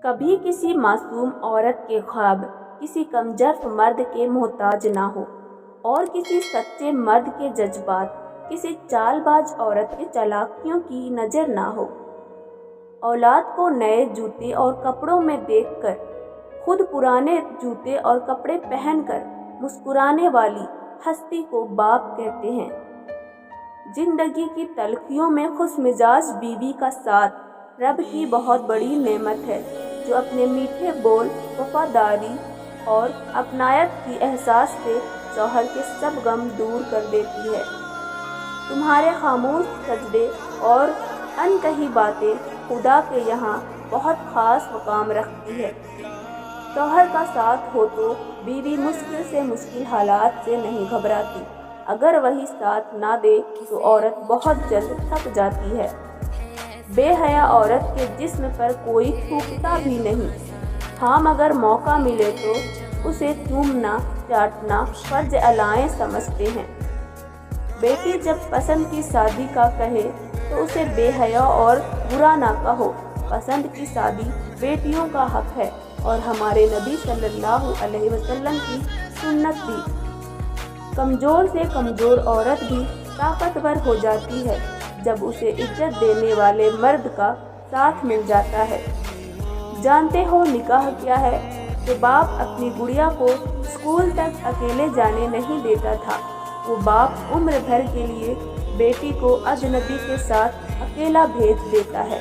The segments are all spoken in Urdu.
کبھی کسی معصوم عورت کے خواب کسی کمجرف مرد کے محتاج نہ ہو، اور کسی سچے مرد کے جذبات کسی چال باز عورت کے چالاکیوں کی نظر نہ ہو۔ اولاد کو نئے جوتے اور کپڑوں میں دیکھ کر خود پرانے جوتے اور کپڑے پہن کر مسکرانے والی ہستی کو باپ کہتے ہیں۔ زندگی کی تلخیوں میں خوش مزاج بیوی کا ساتھ رب کی بہت بڑی نعمت ہے، جو اپنے میٹھے بول، وفاداری اور اپنائیت کی احساس سے شوہر کے سب غم دور کر دیتی ہے۔ تمہارے خاموش سجدے اور انکہی باتیں خدا کے یہاں بہت خاص مقام رکھتی ہے۔ شوہر کا ساتھ ہو تو بیوی مشکل سے مشکل حالات سے نہیں گھبراتی، اگر وہی ساتھ نہ دے تو عورت بہت جلد تھک جاتی ہے۔ بے حیا عورت کے جسم پر کوئی تھوکتا بھی نہیں، ہاں مگر موقع ملے تو اسے چومنا چاٹنا فرض عائن سمجھتے ہیں۔ بیٹی جب پسند کی شادی کا کہے تو اسے بے حیا اور برا نہ کہو۔ پسند کی شادی بیٹیوں کا حق ہے، اور ہمارے نبی صلی اللہ علیہ وسلم کی سنت بھی۔ کمزور سے کمزور عورت بھی طاقتور ہو جاتی ہے جب اسے عزت دینے والے مرد کا ساتھ مل جاتا ہے۔ جانتے ہو نکاح کیا ہے؟ کہ باپ اپنی گڑیا کو اسکول تک اکیلے جانے نہیں دیتا تھا، وہ باپ عمر بھر کے لیے بیٹی کو اجنبی کے ساتھ اکیلا بھیج دیتا ہے۔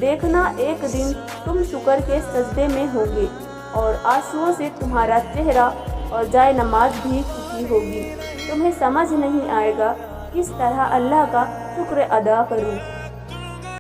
دیکھنا ایک دن تم شکر کے سجدے میں ہوں گے، اور آنسوؤں سے تمہارا چہرہ اور جائے نماز بھی سوکھی ہوگی۔ تمہیں سمجھ نہیں آئے گا کس طرح اللہ کا شکر ادا کروں۔